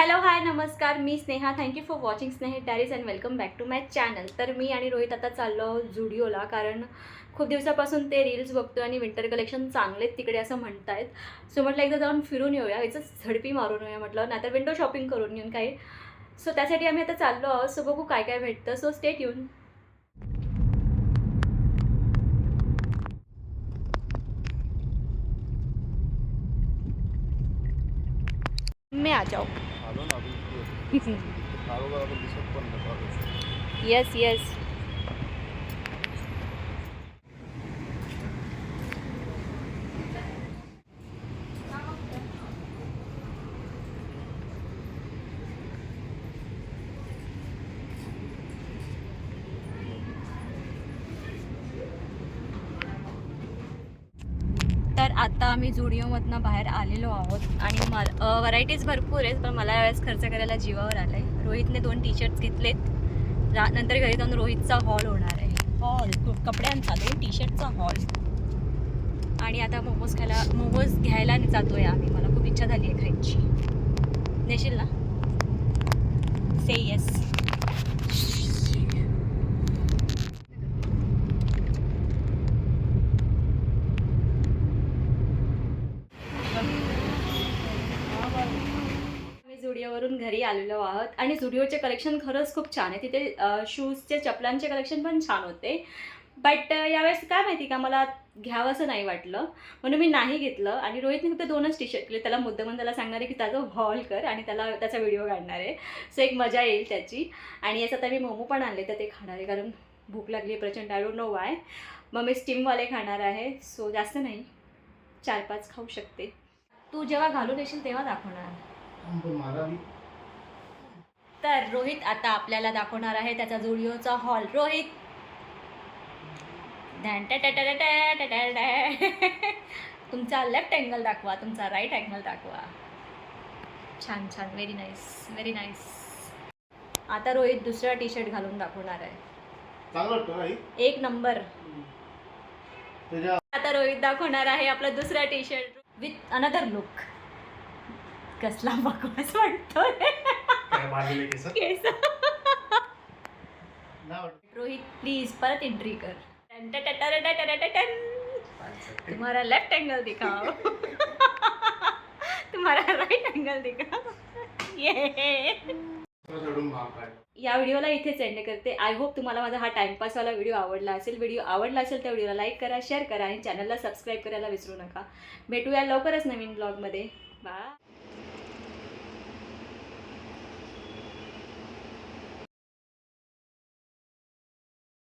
Hello hi नमस्कार, मी Sneha. Thank you for watching Sneha diaries and welcome back to my channel. तर मी आणि रोहित आता चाललो झुडिओला, कारण खूप दिवसापासून ते रील्स बघतो आणि विंटर कलेक्शन चांगलेत तिकडे असं म्हणतायत. सो म्हटलं एकदा जाऊन फिरून येऊया, याचं झडपी मारून येऊया म्हटलं, नाहीतर विंडो शॉपिंग करून येऊन काही. सो त्यासाठी आम्ही आता चाललो आहोत. सो बघू काय काय भेटतं. So stay tune. मैं आ जाओ. Yes yes. तर आता आम्ही झुडिओमधनं बाहेर आलेलो आहोत आणि व्हरायटीज भरपूर आहेत, पण मला यावेळेस खर्च करायला जीवावर आलं आहे. रोहितने 2 टी-शर्ट्स घेतलेत. नंतर घरी जाऊन रोहितचा हॉल होणार आहे. हॉल कपड्यांचा 2 टी-शर्टचा हॉल. आणि आता मोमोज घ्यायला जातोय आम्ही. मला खूप इच्छा झाली आहे खायची. नेशील ना? से येस. झुडिओवरून घरी आलेलो आहोत आणि झुडिओचे कलेक्शन खरंच खूप छान आहे. तिथे शूजचे, चपलांचे कलेक्शन पण छान होते. बट यावेळेस काय माहिती का, मला घ्यावं असं नाही वाटलं, म्हणून मी नाही घेतलं. आणि रोहितने फक्त 2च टी-शर्ट केले. त्याला मुद्दामून त्याला सांगणार आहे की त्याचं हॉल कर आणि त्याचा व्हिडिओ काढणार आहे. सो एक मजा येईल त्याची. आणि याच्यात आम्ही मोमो पण आणले, तर ते खाणार आहे कारण भूक लागली आहे प्रचंड. I don't know Y. मग मी स्टीमवाले खाणार आहे. सो जास्त नाही, 4-5 खाऊ शकते. तू जेव्हा घालून येशील तेव्हा दाखवणार. तर रोहित आता आपल्याला दाखवणार आहे त्याचा झुडिओचा हॉल. रोहित, तुमचा लेफ्ट अँगल दाखवा, तुमचा राईट अँगल दाखवा. छान छान, व्हेरी नाईस, व्हेरी नाईस. आता रोहित दुसरा टी-शर्ट घालून दाखवणार आहे. एक नंबर. आता रोहित दाखवणार आहे आपला दुसरा टी-शर्ट विथ अनदर लुक. कसला बकवास वाटतोय. रोहित प्लीज परत एंट्री कर. तुम्हारा लेफ्ट एंगल दिखाओ. तुम्हारा राइट एंगल दिखाओ. या व्हिडिओला इथेच एंड करते. आय होप तुम्हाला माझा हा टाइमपासवाला व्हिडिओ आवडला असेल. व्हिडिओ आवडला असेल तर व्हिडिओला लाईक करा, शेअर करा आणि चॅनलला सबस्क्राईब करायला विसरू नका. भेटूया लवकरच नवीन ब्लॉगमध्ये. बाय.